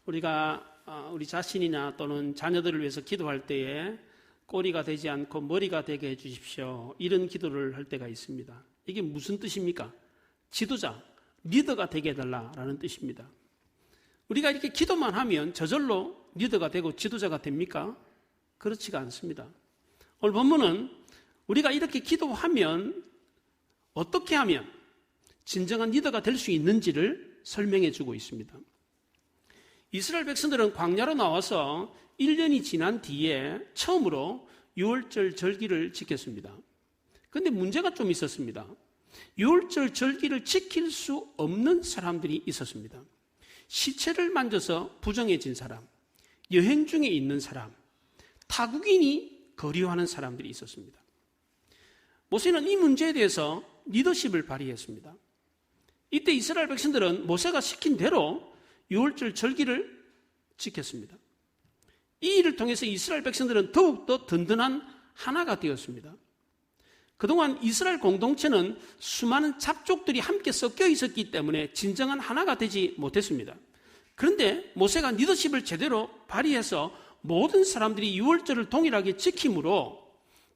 우리가 우리 자신이나 또는 자녀들을 위해서 기도할 때에 꼬리가 되지 않고 머리가 되게 해주십시오. 이런 기도를 할 때가 있습니다. 이게 무슨 뜻입니까? 지도자, 리더가 되게 해달라라는 뜻입니다. 우리가 이렇게 기도만 하면 저절로 리더가 되고 지도자가 됩니까? 그렇지가 않습니다. 오늘 본문은 우리가 이렇게 기도하면 어떻게 하면 진정한 리더가 될 수 있는지를 설명해 주고 있습니다. 이스라엘 백성들은 광야로 나와서 1년이 지난 뒤에 처음으로 유월절 절기를 지켰습니다. 그런데 문제가 좀 있었습니다. 유월절 절기를 지킬 수 없는 사람들이 있었습니다. 시체를 만져서 부정해진 사람, 여행 중에 있는 사람, 타국인이 거리하는 사람들이 있었습니다. 모세는 이 문제에 대해서 리더십을 발휘했습니다. 이때 이스라엘 백성들은 모세가 시킨 대로 유월절 절기를 지켰습니다. 이 일을 통해서 이스라엘 백성들은 더욱더 든든한 하나가 되었습니다. 그동안 이스라엘 공동체는 수많은 잡족들이 함께 섞여 있었기 때문에 진정한 하나가 되지 못했습니다. 그런데 모세가 리더십을 제대로 발휘해서 모든 사람들이 유월절을 동일하게 지킴으로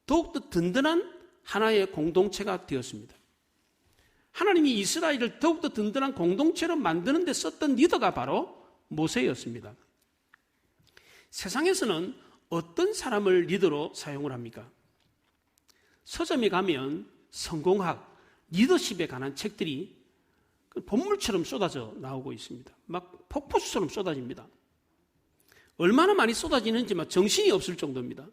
더욱더 든든한 하나의 공동체가 되었습니다. 하나님이 이스라엘을 더욱더 든든한 공동체로 만드는 데 썼던 리더가 바로 모세였습니다. 세상에서는 어떤 사람을 리더로 사용을 합니까? 서점에 가면 성공학, 리더십에 관한 책들이 본물처럼 쏟아져 나오고 있습니다. 막 폭포수처럼 쏟아집니다. 얼마나 많이 쏟아지는지 막 정신이 없을 정도입니다.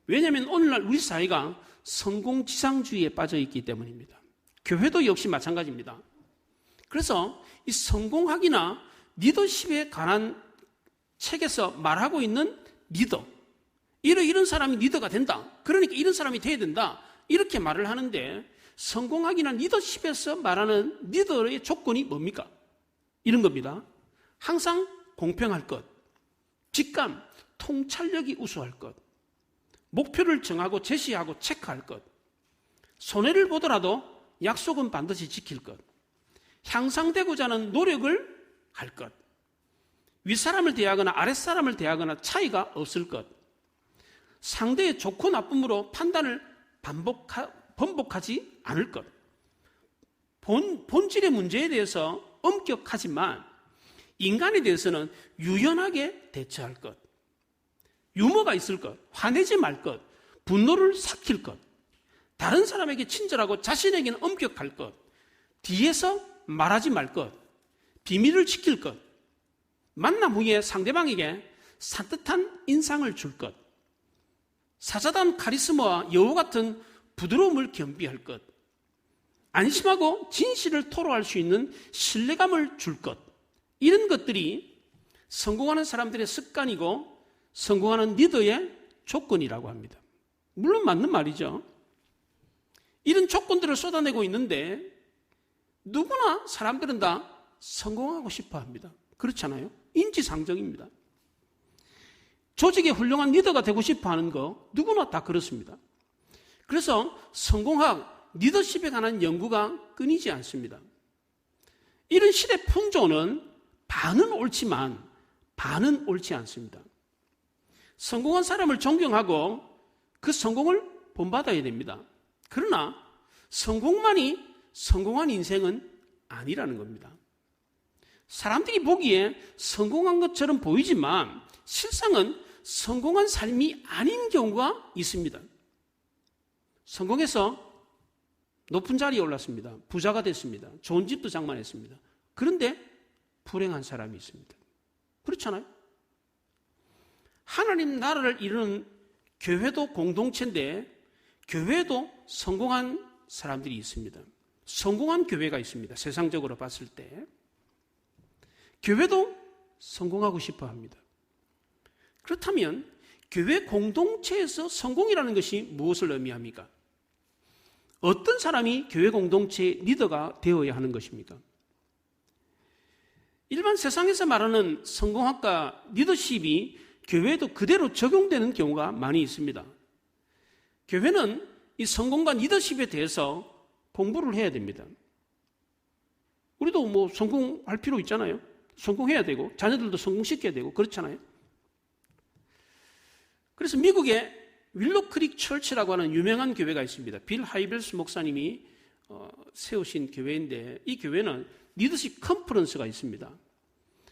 왜냐하면 오늘날 우리 사회가 성공지상주의에 빠져 있기 때문입니다. 교회도 역시 마찬가지입니다. 그래서 이 성공학이나 리더십에 관한 책에서 말하고 있는 리더, 이런 사람이 리더가 된다, 그러니까 이런 사람이 돼야 된다, 이렇게 말을 하는데 성공학이나 리더십에서 말하는 리더의 조건이 뭡니까? 이런 겁니다. 항상 공평할 것, 직감, 통찰력이 우수할 것, 목표를 정하고 제시하고 체크할 것, 손해를 보더라도 약속은 반드시 지킬 것, 향상되고자 하는 노력을 할 것, 윗사람을 대하거나 아랫사람을 대하거나 차이가 없을 것, 상대의 좋고 나쁨으로 판단을 번복하지 않을 것, 본질의 문제에 대해서 엄격하지만 인간에 대해서는 유연하게 대처할 것, 유머가 있을 것, 화내지 말 것, 분노를 삭힐 것, 다른 사람에게 친절하고 자신에게는 엄격할 것, 뒤에서 말하지 말 것, 비밀을 지킬 것, 만남 후에 상대방에게 산뜻한 인상을 줄 것, 사자다운 카리스마와 여우 같은 부드러움을 겸비할 것, 안심하고 진실을 토로할 수 있는 신뢰감을 줄 것, 이런 것들이 성공하는 사람들의 습관이고 성공하는 리더의 조건이라고 합니다. 물론 맞는 말이죠. 이런 조건들을 쏟아내고 있는데 누구나 사람들은 다 성공하고 싶어 합니다. 그렇잖아요? 인지상정입니다. 조직의 훌륭한 리더가 되고 싶어 하는 거 누구나 다 그렇습니다. 그래서 성공학, 리더십에 관한 연구가 끊이지 않습니다. 이런 시대 풍조는 반은 옳지만 반은 옳지 않습니다. 성공한 사람을 존경하고 그 성공을 본받아야 됩니다. 그러나 성공만이 성공한 인생은 아니라는 겁니다. 사람들이 보기에 성공한 것처럼 보이지만 실상은 성공한 삶이 아닌 경우가 있습니다. 성공해서 높은 자리에 올랐습니다. 부자가 됐습니다. 좋은 집도 장만했습니다. 그런데 불행한 사람이 있습니다. 그렇잖아요? 하나님 나라를 이루는 교회도 공동체인데 교회도 성공한 사람들이 있습니다. 성공한 교회가 있습니다. 세상적으로 봤을 때. 교회도 성공하고 싶어 합니다. 그렇다면 교회 공동체에서 성공이라는 것이 무엇을 의미합니까? 어떤 사람이 교회 공동체의 리더가 되어야 하는 것입니까? 일반 세상에서 말하는 성공학과 리더십이 교회에도 그대로 적용되는 경우가 많이 있습니다. 교회는 이 성공과 리더십에 대해서 공부를 해야 됩니다. 우리도 성공할 필요 있잖아요. 성공해야 되고 자녀들도 성공시켜야 되고 그렇잖아요. 그래서 미국에 윌로 크릭 철치라고 하는 유명한 교회가 있습니다. 빌 하이벨스 목사님이 세우신 교회인데 이 교회는 리더십 컨퍼런스가 있습니다.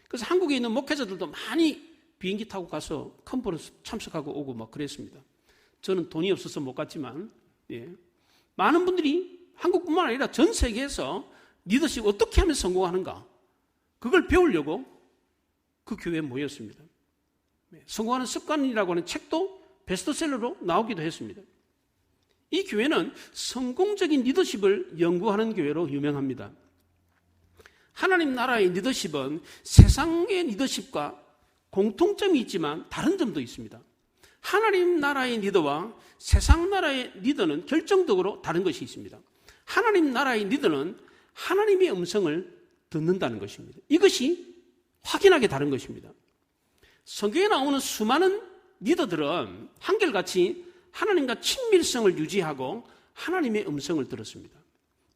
그래서 한국에 있는 목회자들도 많이 비행기 타고 가서 컨퍼런스 참석하고 오고 막 그랬습니다. 저는 돈이 없어서 못 갔지만 많은 분들이 한국뿐만 아니라 전 세계에서 리더십 어떻게 하면 성공하는가 그걸 배우려고 그 교회에 모였습니다. 성공하는 습관이라고 하는 책도 베스트셀러로 나오기도 했습니다. 이 교회는 성공적인 리더십을 연구하는 교회로 유명합니다. 하나님 나라의 리더십은 세상의 리더십과 공통점이 있지만 다른 점도 있습니다. 하나님 나라의 리더와 세상 나라의 리더는 결정적으로 다른 것이 있습니다. 하나님 나라의 리더는 하나님의 음성을 듣는다는 것입니다. 이것이 확연하게 다른 것입니다. 성경에 나오는 수많은 리더들은 한결같이 하나님과 친밀성을 유지하고 하나님의 음성을 들었습니다.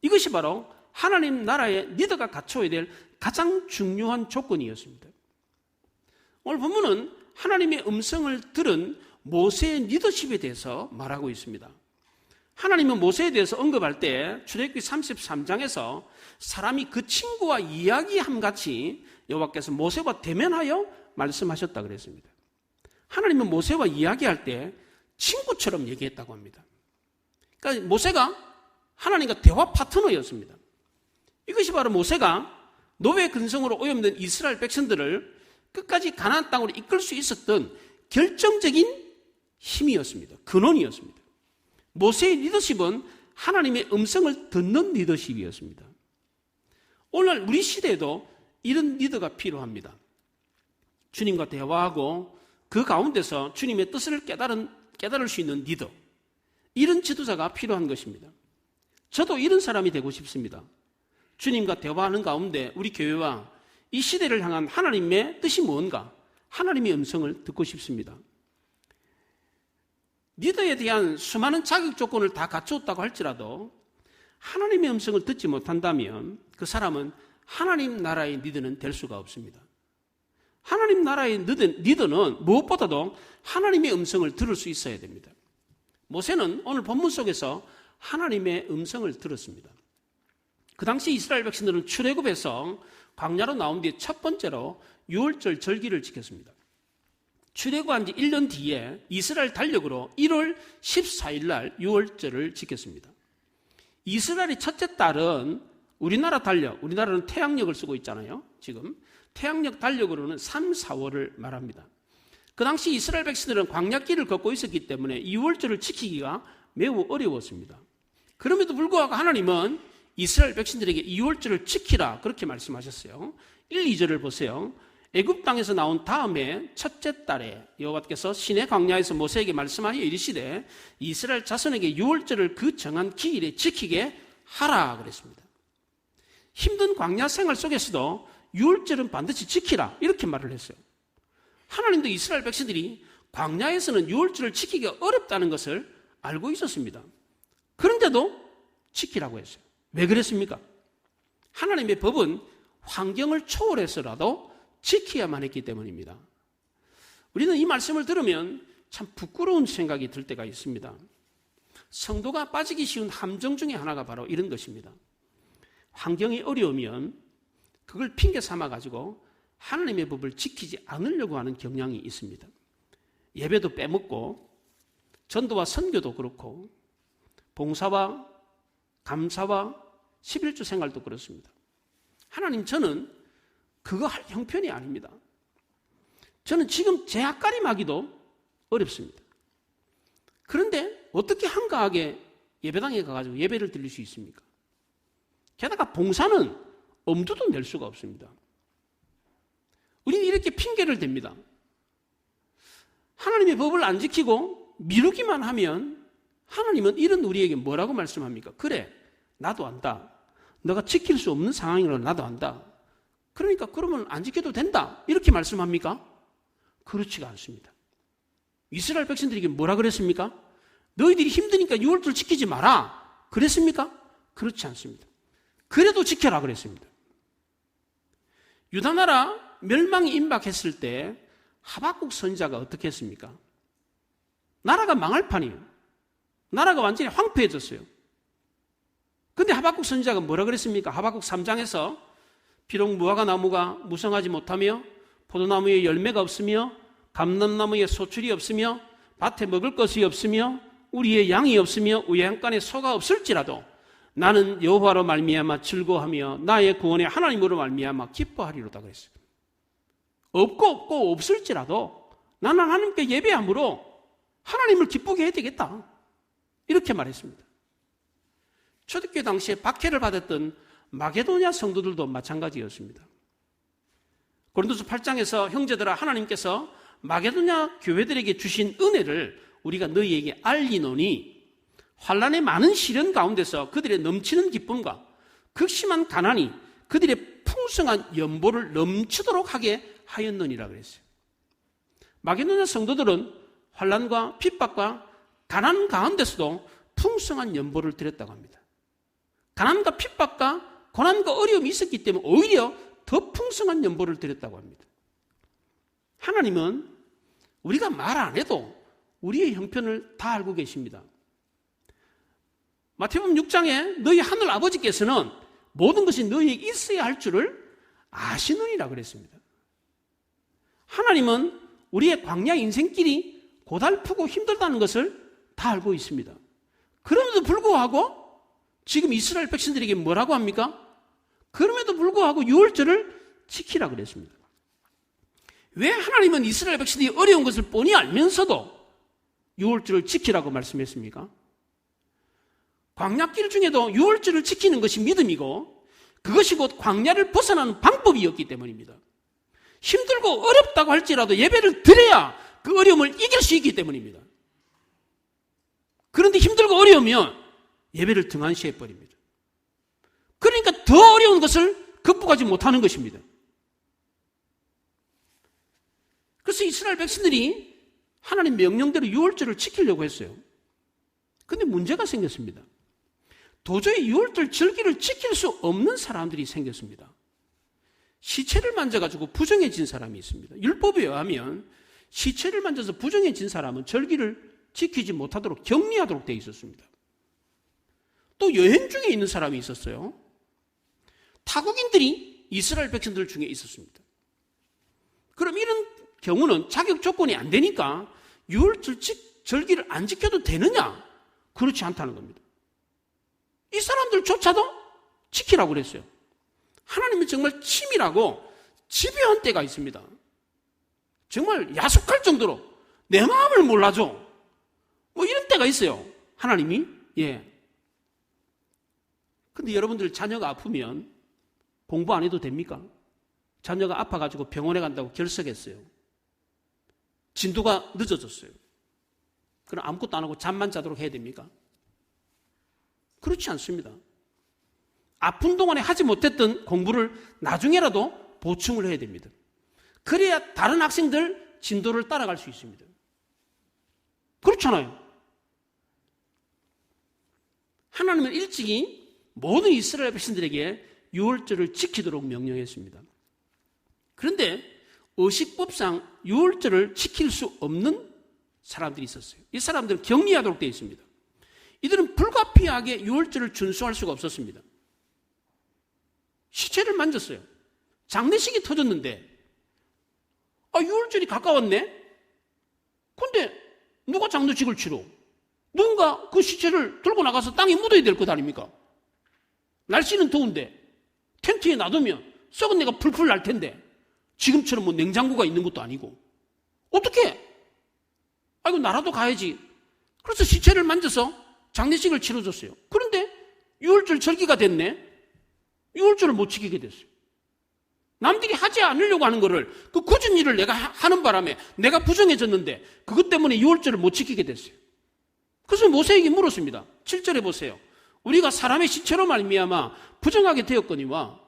이것이 바로 하나님 나라의 리더가 갖춰야 될 가장 중요한 조건이었습니다. 오늘 본문은 하나님의 음성을 들은 모세의 리더십에 대해서 말하고 있습니다. 하나님은 모세에 대해서 언급할 때 출애굽기 33장에서 사람이 그 친구와 이야기함같이 여호와께서 모세와 대면하여 말씀하셨다 그랬습니다. 하나님은 모세와 이야기할 때 친구처럼 얘기했다고 합니다. 그러니까 모세가 하나님과 대화 파트너였습니다. 이것이 바로 모세가 노예 근성으로 오염된 이스라엘 백성들을 끝까지 가나안 땅으로 이끌 수 있었던 결정적인 힘이었습니다. 근원이었습니다. 모세의 리더십은 하나님의 음성을 듣는 리더십이었습니다. 오늘 우리 시대에도 이런 리더가 필요합니다. 주님과 대화하고 그 가운데서 주님의 뜻을 깨달을 수 있는 리더, 이런 지도자가 필요한 것입니다. 저도 이런 사람이 되고 싶습니다. 주님과 대화하는 가운데 우리 교회와 이 시대를 향한 하나님의 뜻이 뭔가, 하나님의 음성을 듣고 싶습니다. 리더에 대한 수많은 자격 조건을 다 갖추었다고 할지라도 하나님의 음성을 듣지 못한다면 그 사람은 하나님 나라의 리더는 될 수가 없습니다. 하나님 나라의 리더는 무엇보다도 하나님의 음성을 들을 수 있어야 됩니다. 모세는 오늘 본문 속에서 하나님의 음성을 들었습니다. 그 당시 이스라엘 백성들은 출애굽에서 광야로 나온 뒤에 첫 번째로 유월절 절기를 지켰습니다. 출애굽한 지 1년 뒤에 이스라엘 달력으로 1월 14일 날 유월절을 지켰습니다. 이스라엘의 첫째 달은 우리나라 달력, 우리나라는 태양력을 쓰고 있잖아요. 지금 태양력 달력으로는 3, 4월을 말합니다. 그 당시 이스라엘 백성들은 광야길을 걷고 있었기 때문에 유월절을 지키기가 매우 어려웠습니다. 그럼에도 불구하고 하나님은 이스라엘 백성들에게 유월절을 지키라 그렇게 말씀하셨어요. 1, 2절을 보세요. 애굽 땅에서 나온 다음에 첫째 달에 여호와께서 시내 광야에서 모세에게 말씀하여 이르시되 이스라엘 자손에게 유월절을 그 정한 기일에 지키게 하라 그랬습니다. 힘든 광야 생활 속에서도 유월절은 반드시 지키라 이렇게 말을 했어요. 하나님도 이스라엘 백성들이 광야에서는 유월절을 지키기가 어렵다는 것을 알고 있었습니다. 그런데도 지키라고 했어요. 왜 그랬습니까? 하나님의 법은 환경을 초월해서라도 지켜야만 했기 때문입니다. 우리는 이 말씀을 들으면 참 부끄러운 생각이 들 때가 있습니다. 성도가 빠지기 쉬운 함정 중에 하나가 바로 이런 것입니다. 환경이 어려우면 그걸 핑계 삼아가지고 하나님의 법을 지키지 않으려고 하는 경향이 있습니다. 예배도 빼먹고 전도와 선교도 그렇고 봉사와 감사와 11조 생활도 그렇습니다. 하나님, 저는 그거 할 형편이 아닙니다. 저는 지금 제 앞가림하기도 어렵습니다. 그런데 어떻게 한가하게 예배당에 가가지고 예배를 드릴 수 있습니까? 게다가 봉사는 엄두도 낼 수가 없습니다. 우리는 이렇게 핑계를 댑니다. 하나님의 법을 안 지키고 미루기만 하면 하나님은 이런 우리에게 뭐라고 말씀합니까? 그래, 나도 안다. 너가 지킬 수 없는 상황이라 나도 안다. 그러니까 그러면 안 지켜도 된다. 이렇게 말씀합니까? 그렇지가 않습니다. 이스라엘 백성들에게 뭐라 그랬습니까? 너희들이 힘드니까 유월절 지키지 마라. 그랬습니까? 그렇지 않습니다. 그래도 지켜라 그랬습니다. 유다나라 멸망이 임박했을 때 하박국 선지자가 어떻게 했습니까? 나라가 망할 판이에요. 나라가 완전히 황폐해졌어요. 근데 하박국 선지자가 뭐라 그랬습니까? 하박국 3장에서 비록 무화과 나무가 무성하지 못하며 포도나무에 열매가 없으며 감람나무에 소출이 없으며 밭에 먹을 것이 없으며 우리의 양이 없으며 우양간에 소가 없을지라도 나는 여호와로 말미암아 즐거워하며 나의 구원의 하나님으로 말미암아 기뻐하리로다 그랬어요. 없고 없을지라도 나는 하나님께 예배함으로 하나님을 기쁘게 해야 되겠다. 이렇게 말했습니다. 초대교회 당시에 박해를 받았던 마게도냐 성도들도 마찬가지였습니다. 고린도서 8장에서 형제들아 하나님께서 마게도냐 교회들에게 주신 은혜를 우리가 너희에게 알리노니 환난의 많은 시련 가운데서 그들의 넘치는 기쁨과 극심한 가난이 그들의 풍성한 연보를 넘치도록 하게 하였느니라 그랬어요. 마게도냐 성도들은 환난과 핍박과 가난 가운데서도 풍성한 연보를 드렸다고 합니다. 가난과 핍박과 고난과 어려움이 있었기 때문에 오히려 더 풍성한 연보를 드렸다고 합니다. 하나님은 우리가 말 안 해도 우리의 형편을 다 알고 계십니다. 마태복음 6장에 너희 하늘 아버지께서는 모든 것이 너희에게 있어야 할 줄을 아시느니라 그랬습니다. 하나님은 우리의 광야 인생길이 고달프고 힘들다는 것을 다 알고 있습니다. 그럼에도 불구하고 지금 이스라엘 백성들에게 뭐라고 합니까? 그럼에도 불구하고 유월절을 지키라 그랬습니다. 왜 하나님은 이스라엘 백성들이 어려운 것을 뻔히 알면서도 유월절을 지키라고 말씀했습니까? 광야길 중에도 유월절을 지키는 것이 믿음이고 그것이 곧 광야를 벗어나는 방법이었기 때문입니다. 힘들고 어렵다고 할지라도 예배를 드려야 그 어려움을 이길 수 있기 때문입니다. 그런데 힘들고 어려우면 예배를 등한시해버립니다. 그러니까 더 어려운 것을 극복하지 못하는 것입니다. 그래서 이스라엘 백성들이 하나님 명령대로 유월절을 지키려고 했어요. 그런데 문제가 생겼습니다. 도저히 유월절 절기를 지킬 수 없는 사람들이 생겼습니다. 시체를 만져가지고 부정해진 사람이 있습니다. 율법에 의하면 시체를 만져서 부정해진 사람은 절기를 지키지 못하도록 격리하도록 되어 있었습니다. 또 여행 중에 있는 사람이 있었어요. 타국인들이 이스라엘 백성들 중에 있었습니다. 그럼 이런 경우는 자격 조건이 안 되니까 유월절 절기를 안 지켜도 되느냐? 그렇지 않다는 겁니다. 이 사람들조차도 지키라고 그랬어요. 하나님은 정말 치밀하고 집요한 때가 있습니다. 정말 야속할 정도로 내 마음을 몰라줘. 뭐 이런 때가 있어요. 하나님이. 예. 근데 여러분들 자녀가 아프면 공부 안 해도 됩니까? 자녀가 아파가지고 병원에 간다고 결석했어요. 진도가 늦어졌어요. 그럼 아무것도 안 하고 잠만 자도록 해야 됩니까? 그렇지 않습니다. 아픈 동안에 하지 못했던 공부를 나중에라도 보충을 해야 됩니다. 그래야 다른 학생들 진도를 따라갈 수 있습니다. 그렇잖아요. 하나님은 일찍이 모든 이스라엘 백성들에게 유월절을 지키도록 명령했습니다. 그런데 의식법상 유월절을 지킬 수 없는 사람들이 있었어요. 이 사람들은 격리하도록 되어 있습니다. 이들은 불가피하게 유월절을 준수할 수가 없었습니다. 시체를 만졌어요. 장례식이 터졌는데 유월절이 가까웠네? 근데 누가 장례식을 치러? 누군가 그 시체를 들고 나가서 땅에 묻어야 될 것 아닙니까? 날씨는 더운데 텐트에 놔두면 썩은 내가 풀풀 날 텐데 지금처럼 뭐 냉장고가 있는 것도 아니고 어떻게? 아이고 나라도 가야지. 그래서 시체를 만져서 장례식을 치러줬어요. 그런데 유월절 절기가 됐네. 유월절을 못 지키게 됐어요. 남들이 하지 않으려고 하는 거를 그 굳은 일을 내가 하는 바람에 내가 부정해졌는데 그것 때문에 유월절을 못 지키게 됐어요. 그래서 모세에게 물었습니다. 7절에 보세요. 우리가 사람의 시체로 말미암아 부정하게 되었거니와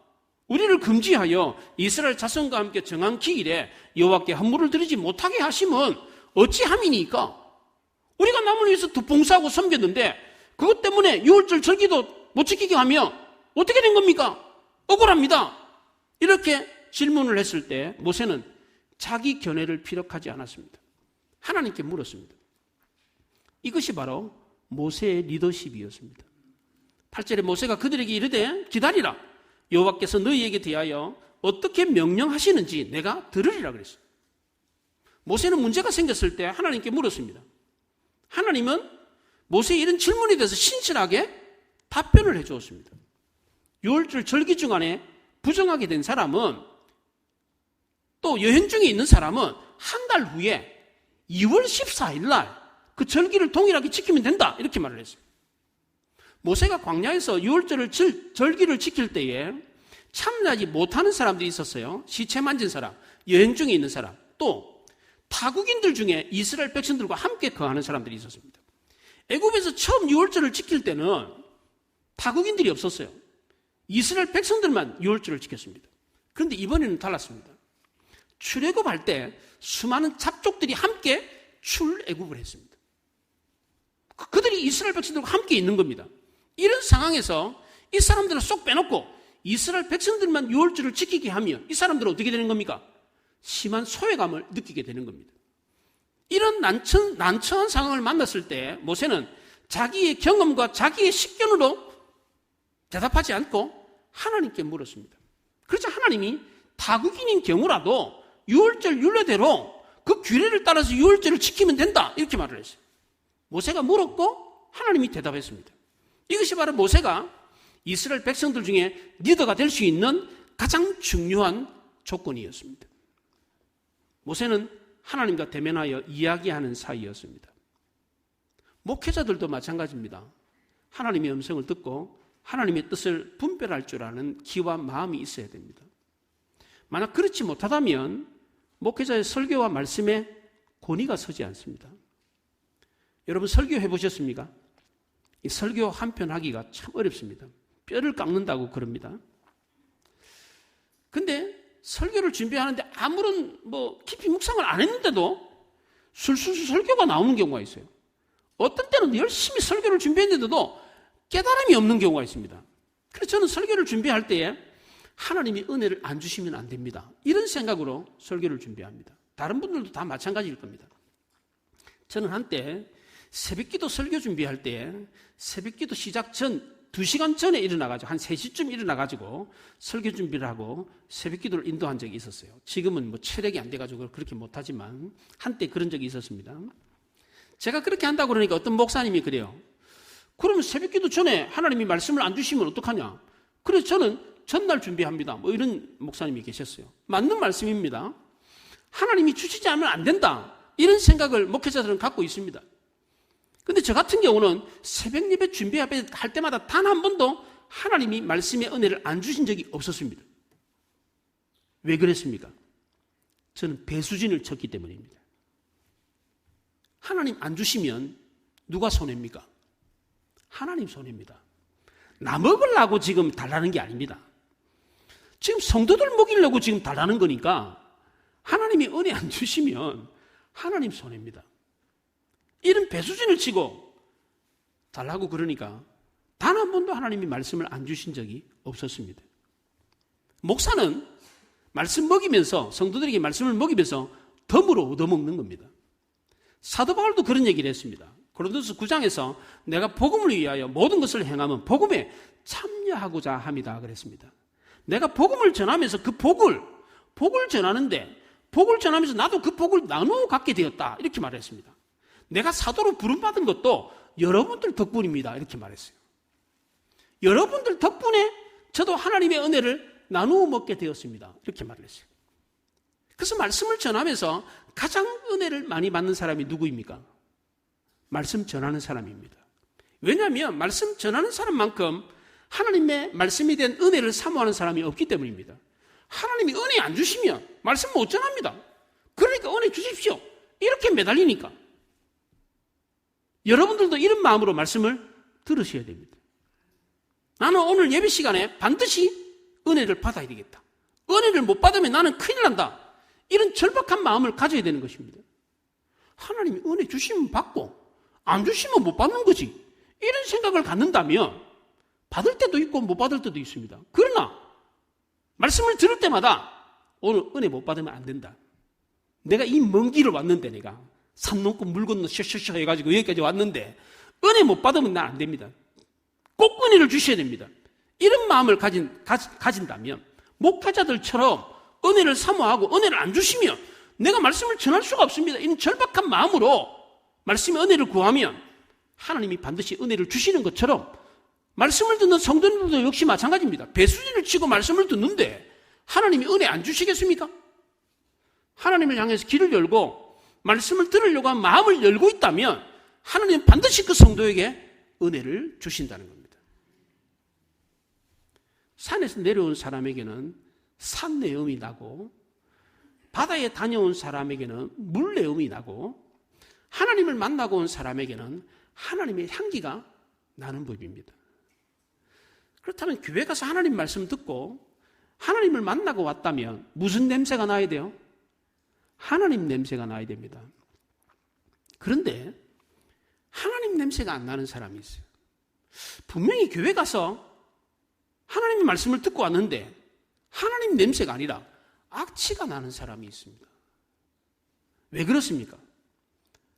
우리를 금지하여 이스라엘 자손과 함께 정한 기일에 여호와께 헌물을 드리지 못하게 하심은 어찌함이니까? 우리가 남을 위해서 더 봉사하고 섬겼는데 그것 때문에 유월절 절기도 못 지키게 하면 어떻게 된 겁니까? 억울합니다. 이렇게 질문을 했을 때 모세는 자기 견해를 피력하지 않았습니다. 하나님께 물었습니다. 이것이 바로 모세의 리더십이었습니다. 8절에 모세가 그들에게 이르되 기다리라. 여호와께서 너희에게 대하여 어떻게 명령하시는지 내가 들으리라 그랬어요. 모세는 문제가 생겼을 때 하나님께 물었습니다. 하나님은 모세의 이런 질문에 대해서 신실하게 답변을 해 주었습니다. 6월절 절기 중간에 부정하게 된 사람은, 또 여행 중에 있는 사람은 한 달 후에 2월 14일 날 그 절기를 동일하게 지키면 된다, 이렇게 말을 했어요. 모세가 광야에서 6월절 절기를 지킬 때에 참여하지 못하는 사람들이 있었어요. 시체 만진 사람, 여행 중에 있는 사람, 또 타국인들 중에 이스라엘 백성들과 함께 거하는 사람들이 있었습니다. 애굽에서 처음 6월절을 지킬 때는 타국인들이 없었어요. 이스라엘 백성들만 6월절을 지켰습니다. 그런데 이번에는 달랐습니다. 출애굽할 때 수많은 잡족들이 함께 출애굽을 했습니다. 그들이 이스라엘 백성들과 함께 있는 겁니다. 이런 상황에서 이 사람들을 쏙 빼놓고 이스라엘 백성들만 6월절을 지키게 하면 이 사람들은 어떻게 되는 겁니까? 심한 소외감을 느끼게 되는 겁니다. 이런 난처한 상황을 만났을 때 모세는 자기의 경험과 자기의 식견으로 대답하지 않고 하나님께 물었습니다. 그래서 하나님이 타국인인 경우라도 6월절 율례대로 그 규례를 따라서 6월절을 지키면 된다, 이렇게 말을 했어요. 모세가 물었고 하나님이 대답했습니다. 이것이 바로 모세가 이스라엘 백성들 중에 리더가 될 수 있는 가장 중요한 조건이었습니다. 모세는 하나님과 대면하여 이야기하는 사이였습니다. 목회자들도 마찬가지입니다. 하나님의 음성을 듣고 하나님의 뜻을 분별할 줄 아는 기와 마음이 있어야 됩니다. 만약 그렇지 못하다면 목회자의 설교와 말씀에 권위가 서지 않습니다. 여러분 설교해 보셨습니까? 이 설교 한 편 하기가 참 어렵습니다. 뼈를 깎는다고 그럽니다. 근데 설교를 준비하는데 아무런 깊이 묵상을 안 했는데도 술술 설교가 나오는 경우가 있어요. 어떤 때는 열심히 설교를 준비했는데도 깨달음이 없는 경우가 있습니다. 그래서 저는 설교를 준비할 때에 하나님이 은혜를 안 주시면 안 됩니다. 이런 생각으로 설교를 준비합니다. 다른 분들도 다 마찬가지일 겁니다. 저는 한때 새벽기도 설교 준비할 때 새벽기도 시작 전 2시간 전에 일어나가지고 한 3시쯤 일어나가지고 설교 준비를 하고 새벽기도를 인도한 적이 있었어요. 지금은 체력이 안 돼가지고 그렇게 못하지만 한때 그런 적이 있었습니다. 제가 그렇게 한다고 그러니까 어떤 목사님이 그래요. 그러면 새벽기도 전에 하나님이 말씀을 안 주시면 어떡하냐? 그래서 저는 전날 준비합니다. 이런 목사님이 계셨어요. 맞는 말씀입니다. 하나님이 주시지 않으면 안 된다, 이런 생각을 목회자들은 갖고 있습니다. 근데 저 같은 경우는 새벽 예배 준비할 때마다 단 한 번도 하나님이 말씀의 은혜를 안 주신 적이 없었습니다. 왜 그랬습니까? 저는 배수진을 쳤기 때문입니다. 하나님 안 주시면 누가 손해입니까? 하나님 손해입니다. 나 먹으려고 지금 달라는 게 아닙니다. 지금 성도들 먹이려고 지금 달라는 거니까 하나님이 은혜 안 주시면 하나님 손해입니다. 이런 배수진을 치고 달라고 그러니까 단 한 번도 하나님이 말씀을 안 주신 적이 없었습니다. 목사는 말씀 먹이면서, 성도들에게 말씀을 먹이면서 덤으로 얻어먹는 겁니다. 사도 바울도 그런 얘기를 했습니다. 고린도서 9장에서 내가 복음을 위하여 모든 것을 행하면 복음에 참여하고자 합니다, 그랬습니다. 내가 복음을 전하면서 그 복을 전하는데, 복을 전하면서 나도 그 복을 나누어 갖게 되었다, 이렇게 말했습니다. 내가 사도로 부름받은 것도 여러분들 덕분입니다, 이렇게 말했어요. 여러분들 덕분에 저도 하나님의 은혜를 나누어 먹게 되었습니다, 이렇게 말을 했어요. 그래서 말씀을 전하면서 가장 은혜를 많이 받는 사람이 누구입니까? 말씀 전하는 사람입니다. 왜냐하면 말씀 전하는 사람만큼 하나님의 말씀이 된 은혜를 사모하는 사람이 없기 때문입니다. 하나님이 은혜 안 주시면 말씀 못 전합니다. 그러니까 은혜 주십시오, 이렇게 매달리니까. 여러분들도 이런 마음으로 말씀을 들으셔야 됩니다. 나는 오늘 예배 시간에 반드시 은혜를 받아야 되겠다. 은혜를 못 받으면 나는 큰일 난다. 이런 절박한 마음을 가져야 되는 것입니다. 하나님이 은혜 주시면 받고 안 주시면 못 받는 거지, 이런 생각을 갖는다면 받을 때도 있고 못 받을 때도 있습니다. 그러나 말씀을 들을 때마다 오늘 은혜 못 받으면 안 된다. 내가 이 먼 길을 왔는데, 내가 산 넘고 물 건너 셔셔셔 해가지고 여기까지 왔는데 은혜 못 받으면 난 안 됩니다. 꼭 은혜를 주셔야 됩니다. 이런 마음을 가진다면 목회자들처럼 은혜를 사모하고 은혜를 안 주시면 내가 말씀을 전할 수가 없습니다. 이런 절박한 마음으로 말씀의 은혜를 구하면 하나님이 반드시 은혜를 주시는 것처럼 말씀을 듣는 성도님들도 역시 마찬가지입니다. 배수진을 치고 말씀을 듣는데 하나님이 은혜 안 주시겠습니까? 하나님을 향해서 길을 열고 말씀을 들으려고 한 마음을 열고 있다면 하나님은 반드시 그 성도에게 은혜를 주신다는 겁니다. 산에서 내려온 사람에게는 산내음이 나고 바다에 다녀온 사람에게는 물내음이 나고 하나님을 만나고 온 사람에게는 하나님의 향기가 나는 법입니다. 그렇다면 교회 가서 하나님 말씀 듣고 하나님을 만나고 왔다면 무슨 냄새가 나야 돼요? 하나님 냄새가 나야 됩니다. 그런데 하나님 냄새가 안 나는 사람이 있어요. 분명히 교회 가서 하나님의 말씀을 듣고 왔는데 하나님 냄새가 아니라 악취가 나는 사람이 있습니다. 왜 그렇습니까?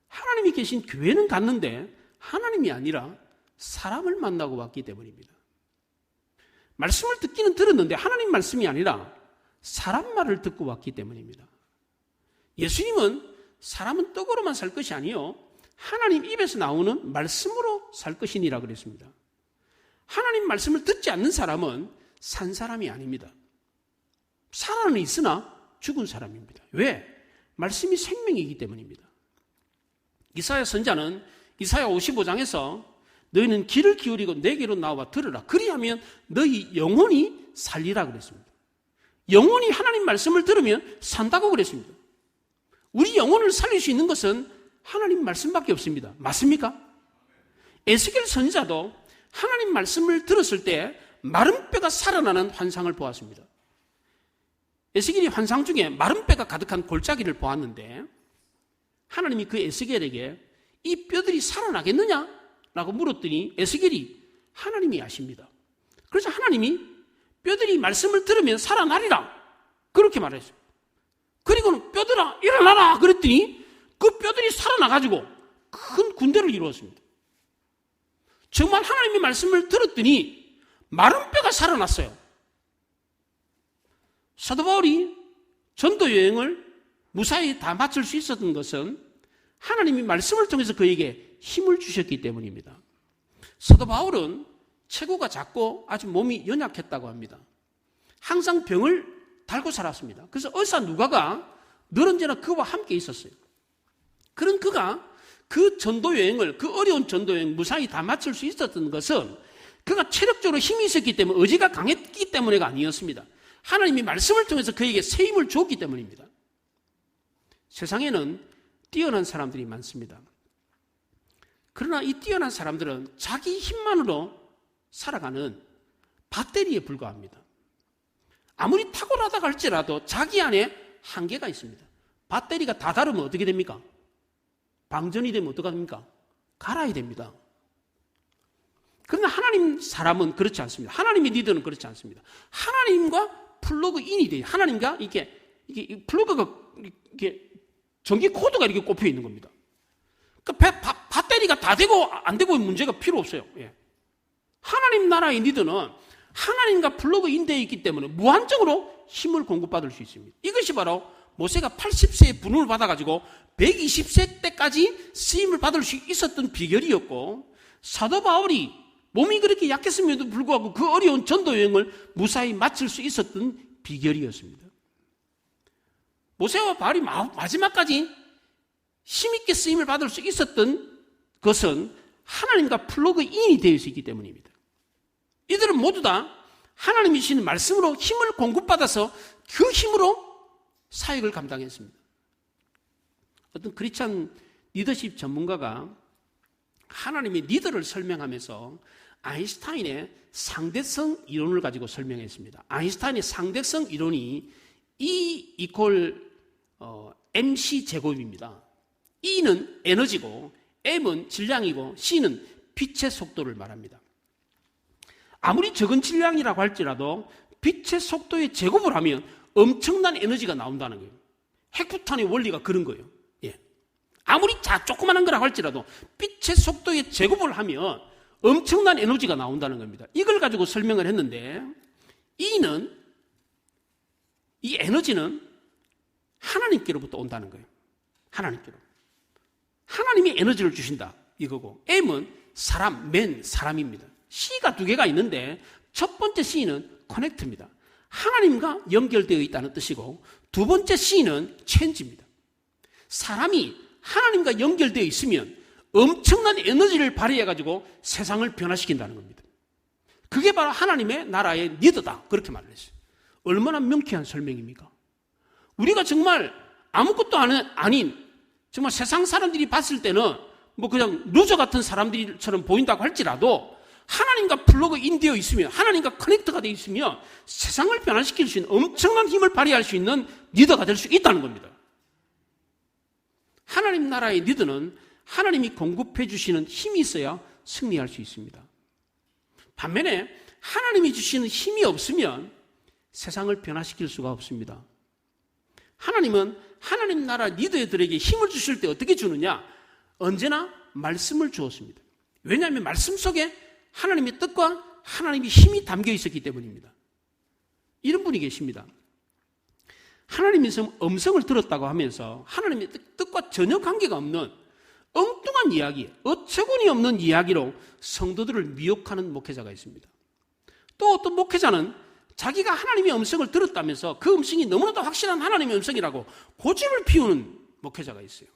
하나님이 계신 교회는 갔는데 하나님이 아니라 사람을 만나고 왔기 때문입니다. 말씀을 듣기는 들었는데 하나님 말씀이 아니라 사람 말을 듣고 왔기 때문입니다. 예수님은 사람은 떡으로만 살 것이 아니요 하나님 입에서 나오는 말씀으로 살 것이니라 그랬습니다. 하나님 말씀을 듣지 않는 사람은 산 사람이 아닙니다. 살아는 있으나 죽은 사람입니다. 왜? 말씀이 생명이기 때문입니다. 이사야 선지자는 이사야 55장에서 너희는 귀를 기울이고 내게로 나와 들으라. 그리하면 너희 영혼이 살리라 그랬습니다. 영혼이 하나님 말씀을 들으면 산다고 그랬습니다. 우리 영혼을 살릴 수 있는 것은 하나님 말씀밖에 없습니다. 맞습니까? 에스겔 선지자도 하나님 말씀을 들었을 때 마른 뼈가 살아나는 환상을 보았습니다. 에스겔이 환상 중에 마른 뼈가 가득한 골짜기를 보았는데 하나님이 그 에스겔에게 이 뼈들이 살아나겠느냐? 라고 물었더니 에스겔이 하나님이 아십니다. 그래서 하나님이 뼈들이 말씀을 들으면 살아나리라 그렇게 말했어요. 그리고는 뼈들아 일어나라 그랬더니 그 뼈들이 살아나가지고 큰 군대를 이루었습니다. 정말 하나님의 말씀을 들었더니 마른 뼈가 살아났어요. 사도 바울이 전도 여행을 무사히 다 마칠 수 있었던 것은 하나님이 말씀을 통해서 그에게 힘을 주셨기 때문입니다. 사도 바울은 체구가 작고 아주 몸이 연약했다고 합니다. 항상 병을 달고 살았습니다. 그래서 의사 누가가 늘 언제나 그와 함께 있었어요. 그런 그가 그 전도 여행을, 그 어려운 전도 여행 무사히 다 마칠 수 있었던 것은 그가 체력적으로 힘이 있었기 때문에, 의지가 강했기 때문에가 아니었습니다. 하나님이 말씀을 통해서 그에게 새 힘을 주었기 때문입니다. 세상에는 뛰어난 사람들이 많습니다. 그러나 이 뛰어난 사람들은 자기 힘만으로 살아가는 배터리에 불과합니다. 아무리 탁월하다고 할지라도 자기 안에 한계가 있습니다. 배터리가 다 닳으면 어떻게 됩니까? 방전이 되면 어떻게 됩니까? 갈아야 됩니다. 그러나 하나님 사람은 그렇지 않습니다. 하나님의 리더는 그렇지 않습니다. 하나님과 플러그인이 돼요. 하나님과 이게 플러그가 이게 전기 코드가 이렇게 꼽혀 있는 겁니다. 그러니까 배터리가 다 되고 안 되고 문제가 필요 없어요. 예. 하나님 나라의 리더는 하나님과 플러그인 되어 있기 때문에 무한적으로 힘을 공급받을 수 있습니다. 이것이 바로 모세가 80세에 부름을 받아가지고 120세 때까지 쓰임을 받을 수 있었던 비결이었고, 사도 바울이 몸이 그렇게 약했음에도 불구하고 그 어려운 전도 여행을 무사히 마칠 수 있었던 비결이었습니다. 모세와 바울이 마지막까지 힘있게 쓰임을 받을 수 있었던 것은 하나님과 플러그인이 되어 있기 때문입니다. 이들은 모두 다 하나님이 주시는 말씀으로 힘을 공급받아서 그 힘으로 사역을 감당했습니다. 어떤 크리스찬 리더십 전문가가 하나님의 리더를 설명하면서 아인슈타인의 상대성 이론을 가지고 설명했습니다. 아인슈타인의 상대성 이론이 E mc 제곱입니다. E는 에너지고 M은 질량이고 C는 빛의 속도를 말합니다. 아무리 적은 질량이라고 할지라도 빛의 속도의 제곱을 하면 엄청난 에너지가 나온다는 거예요. 핵폭탄의 원리가 그런 거예요. 예. 아무리 조그만한 거라고 할지라도 빛의 속도에 제곱을 하면 엄청난 에너지가 나온다는 겁니다. 이걸 가지고 설명을 했는데 이 에너지는 하나님께로부터 온다는 거예요. 하나님께로. 하나님이 에너지를 주신다 이거고, M은 사람입니다. C가 두 개가 있는데 첫 번째 C는 커넥트입니다. 하나님과 연결되어 있다는 뜻이고, 두 번째 C는 체인지입니다. 사람이 하나님과 연결되어 있으면 엄청난 에너지를 발휘해가지고 세상을 변화시킨다는 겁니다. 그게 바로 하나님의 나라의 리더다, 그렇게 말을 했어요. 얼마나 명쾌한 설명입니까? 우리가 정말 아무것도 아닌 정말 세상 사람들이 봤을 때는 뭐 그냥 루저 같은 사람들처럼 보인다고 할지라도 하나님과 플러그 인되어 있으면, 하나님과 커넥트가 되어 있으면 세상을 변화시킬 수 있는 엄청난 힘을 발휘할 수 있는 리더가 될 수 있다는 겁니다. 하나님 나라의 리더는 하나님이 공급해 주시는 힘이 있어야 승리할 수 있습니다. 반면에 하나님이 주시는 힘이 없으면 세상을 변화시킬 수가 없습니다. 하나님은 하나님 나라 리더들에게 힘을 주실 때 어떻게 주느냐? 언제나 말씀을 주었습니다. 왜냐하면 말씀 속에 하나님의 뜻과 하나님의 힘이 담겨 있었기 때문입니다. 이런 분이 계십니다. 하나님의 음성을 들었다고 하면서 하나님의 뜻과 전혀 관계가 없는 엉뚱한 이야기, 어처구니 없는 이야기로 성도들을 미혹하는 목회자가 있습니다. 또 어떤 목회자는 자기가 하나님의 음성을 들었다면서 그 음성이 너무나도 확실한 하나님의 음성이라고 고집을 피우는 목회자가 있어요.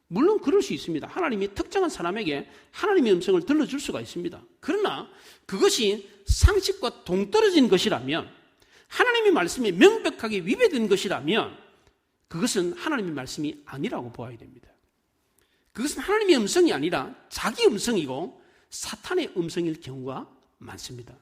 물론 그럴 수 있습니다. 하나님이 특정한 사람에게 하나님의 음성을 들려줄 수가 있습니다. 그러나 그것이 상식과 동떨어진 것이라면, 하나님의 말씀에 명백하게 위배된 것이라면 그것은 하나님의 말씀이 아니라고 보아야 됩니다. 그것은 하나님의 음성이 아니라 자기 음성이고 사탄의 음성일 경우가 많습니다.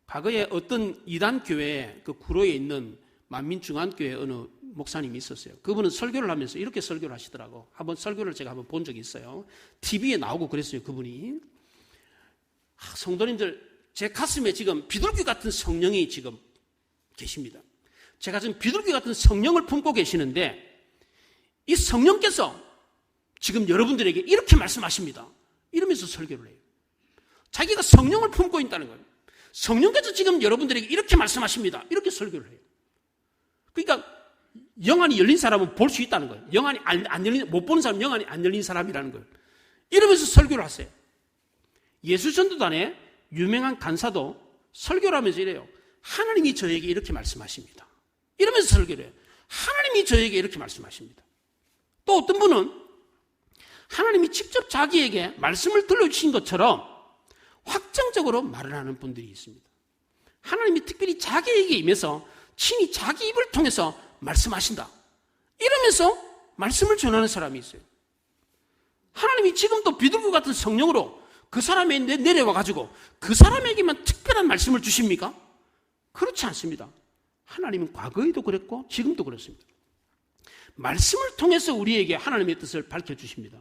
과거에 어떤 이단 교회 그 구로에 있는 만민중앙교회 어느 목사님이 있었어요. 그분은 설교를 하면서 이렇게 설교를 하시더라고. 한번 설교를 제가 한번 본 적이 있어요. TV에 나오고 그랬어요, 그분이. 성도님들, 제 가슴에 지금 비둘기 같은 성령이 지금 계십니다. 제가 지금 비둘기 같은 성령을 품고 계시는데 이 성령께서 지금 여러분들에게 이렇게 말씀하십니다. 이러면서 설교를 해요. 자기가 성령을 품고 있다는 거예요. 성령께서 지금 여러분들에게 이렇게 말씀하십니다. 이렇게 설교를 해요. 그러니까 영안이 열린 사람은 볼 수 있다는 거예요. 영안이 안 열린, 못 보는 사람은 영안이 안 열린 사람이라는 거예요. 이러면서 설교를 하세요. 예수전도단의 유명한 간사도 설교를 하면서 이래요. 하나님이 저에게 이렇게 말씀하십니다. 이러면서 설교를 해요. 하나님이 저에게 이렇게 말씀하십니다. 또 어떤 분은 하나님이 직접 자기에게 말씀을 들려주신 것처럼 확정적으로 말을 하는 분들이 있습니다. 하나님이 특별히 자기에게 임해서 친히 자기 입을 통해서 말씀하신다, 이러면서 말씀을 전하는 사람이 있어요. 하나님이 지금도 비둘기 같은 성령으로 그 사람에 내려와가지고 그 사람에게만 특별한 말씀을 주십니까? 그렇지 않습니다. 하나님은 과거에도 그랬고 지금도 그렇습니다. 말씀을 통해서 우리에게 하나님의 뜻을 밝혀주십니다.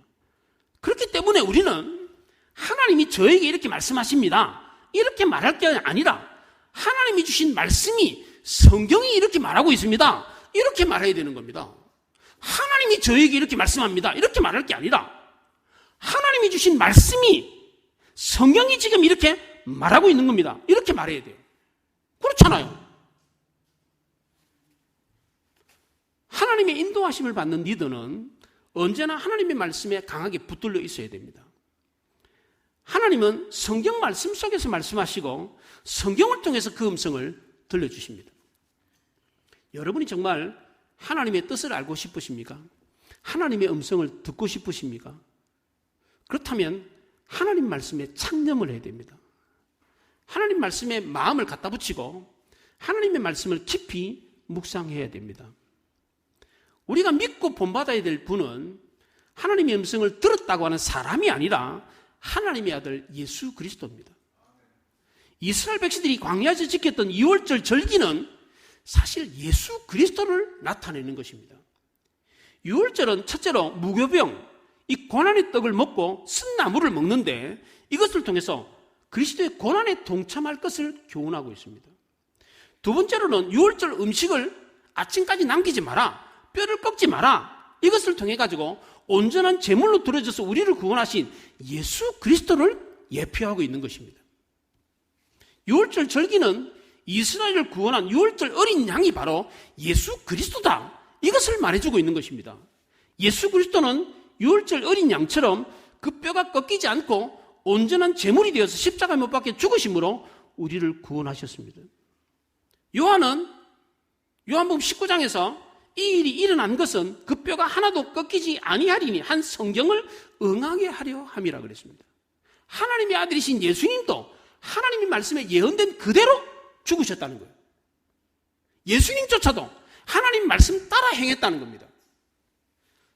그렇기 때문에 우리는 하나님이 저에게 이렇게 말씀하십니다, 이렇게 말할 게 아니라 하나님이 주신 말씀이 성경이 이렇게 말하고 있습니다, 이렇게 말해야 되는 겁니다. 하나님이 저에게 이렇게 말씀합니다, 이렇게 말할 게 아니라 하나님이 주신 말씀이 성경이 지금 이렇게 말하고 있는 겁니다, 이렇게 말해야 돼요. 그렇잖아요. 하나님의 인도하심을 받는 리더는 언제나 하나님의 말씀에 강하게 붙들려 있어야 됩니다. 하나님은 성경 말씀 속에서 말씀하시고 성경을 통해서 그 음성을 들려주십니다. 여러분이 정말 하나님의 뜻을 알고 싶으십니까? 하나님의 음성을 듣고 싶으십니까? 그렇다면 하나님 말씀에 창념을 해야 됩니다. 하나님 말씀에 마음을 갖다 붙이고 하나님의 말씀을 깊이 묵상해야 됩니다. 우리가 믿고 본받아야 될 분은 하나님의 음성을 들었다고 하는 사람이 아니라 하나님의 아들 예수 그리스도입니다. 이스라엘 백성들이 광야에서 지켰던 2월절 절기는 사실 예수 그리스도를 나타내는 것입니다. 6월절은 첫째로 무교병, 이 고난의 떡을 먹고 쓴 나물을 먹는데 이것을 통해서 그리스도의 고난에 동참할 것을 교훈하고 있습니다. 두 번째로는 유월절 음식을 아침까지 남기지 마라. 뼈를 꺾지 마라. 이것을 통해 가지고 온전한 제물로 드려져서 우리를 구원하신 예수 그리스도를 예표하고 있는 것입니다. 유월절 절기는 이스라엘을 구원한 유월절 어린 양이 바로 예수 그리스도다. 이것을 말해주고 있는 것입니다. 예수 그리스도는 유월절 어린 양처럼 그 뼈가 꺾이지 않고 온전한 제물이 되어서 십자가에 못 박혀 죽으심으로 우리를 구원하셨습니다. 요한은 요한복음 19장에서 이 일이 일어난 것은 그 뼈가 하나도 꺾이지 아니하리니 한 성경을 응하게 하려 함이라 그랬습니다. 하나님의 아들이신 예수님도 하나님의 말씀에 예언된 그대로 죽으셨다는 거예요. 예수님조차도 하나님 말씀 따라 행했다는 겁니다.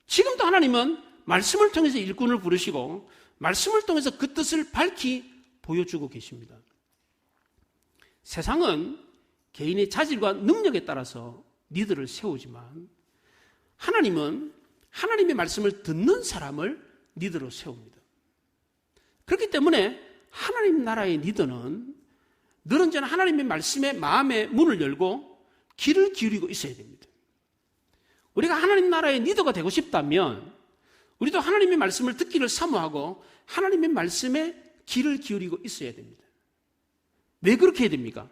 지금도 하나님은 말씀을 통해서 일꾼을 부르시고 말씀을 통해서 그 뜻을 밝히 보여주고 계십니다. 세상은 개인의 자질과 능력에 따라서 리더를 세우지만 하나님은 하나님의 말씀을 듣는 사람을 리더로 세웁니다. 그렇기 때문에 하나님 나라의 리더는 늘 언제나 하나님의 말씀에 마음의 문을 열고 귀를 기울이고 있어야 됩니다. 우리가 하나님 나라의 리더가 되고 싶다면 우리도 하나님의 말씀을 듣기를 사모하고 하나님의 말씀에 귀를 기울이고 있어야 됩니다. 왜 그렇게 해야 됩니까?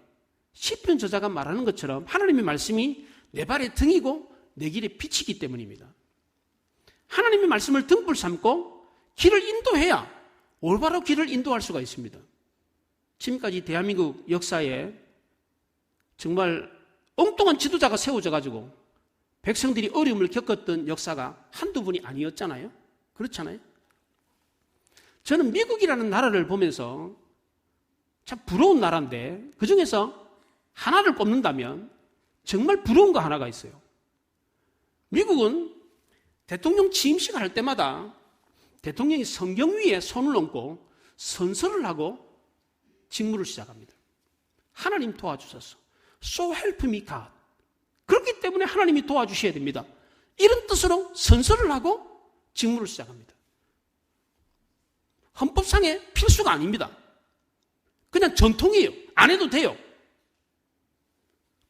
시편 저자가 말하는 것처럼 하나님의 말씀이 내 발의 등이고 내 길의 빛이기 때문입니다. 하나님의 말씀을 등불 삼고 길을 인도해야 올바로 길을 인도할 수가 있습니다. 지금까지 대한민국 역사에 정말 엉뚱한 지도자가 세워져 가지고 백성들이 어려움을 겪었던 역사가 한두 분이 아니었잖아요. 그렇잖아요. 저는 미국이라는 나라를 보면서 참 부러운 나라인데 그중에서 하나를 꼽는다면 정말 부러운 거 하나가 있어요. 미국은 대통령 취임식을 할 때마다 대통령이 성경 위에 손을 얹고 선서를 하고 직무를 시작합니다. 하나님 도와주소서. So help me God. 그렇기 때문에 하나님이 도와주셔야 됩니다. 이런 뜻으로 선서를 하고 직무를 시작합니다. 헌법상의 필수가 아닙니다. 그냥 전통이에요. 안 해도 돼요.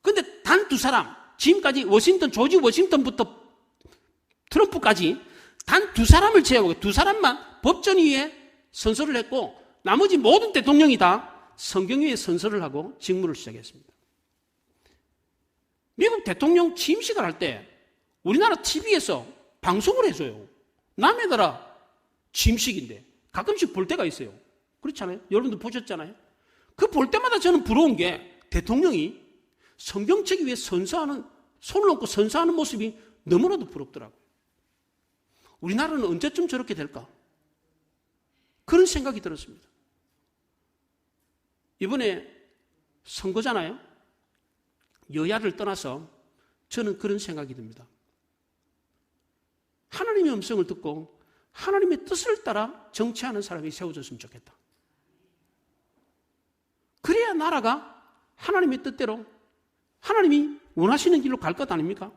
근데 단 두 사람, 지금까지 조지 워싱턴부터 트럼프까지 단 두 사람을 제외하고 두 사람만 법전 위에 선서를 했고 나머지 모든 대통령이 다 성경 위에 선서를 하고 직무를 시작했습니다. 미국 대통령 취임식을 할 때 우리나라 TV에서 방송을 해줘요. 남의 나라 취임식인데 가끔씩 볼 때가 있어요. 그렇잖아요. 여러분도 보셨잖아요. 그 볼 때마다 저는 부러운 게 대통령이 성경책 위에 선서하는, 손을 얹고 선서하는 모습이 너무나도 부럽더라고요. 우리나라는 언제쯤 저렇게 될까? 그런 생각이 들었습니다. 이번에 선거잖아요. 여야를 떠나서 저는 그런 생각이 듭니다. 하나님의 음성을 듣고 하나님의 뜻을 따라 정치하는 사람이 세워졌으면 좋겠다. 그래야 나라가 하나님의 뜻대로 하나님이 원하시는 길로 갈 것 아닙니까?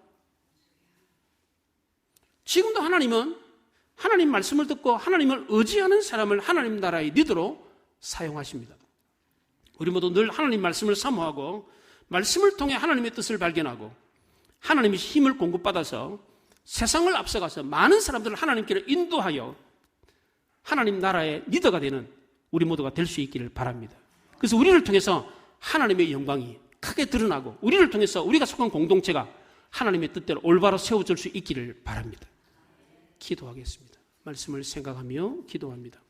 지금도 하나님은 하나님 말씀을 듣고 하나님을 의지하는 사람을 하나님 나라의 리더로 사용하십니다. 우리 모두 늘 하나님 말씀을 사모하고 말씀을 통해 하나님의 뜻을 발견하고 하나님의 힘을 공급받아서 세상을 앞서가서 많은 사람들을 하나님께로 인도하여 하나님 나라의 리더가 되는 우리 모두가 될 수 있기를 바랍니다. 그래서 우리를 통해서 하나님의 영광이 크게 드러나고 우리를 통해서 우리가 속한 공동체가 하나님의 뜻대로 올바로 세워질 수 있기를 바랍니다. 기도하겠습니다. 말씀을 생각하며 기도합니다.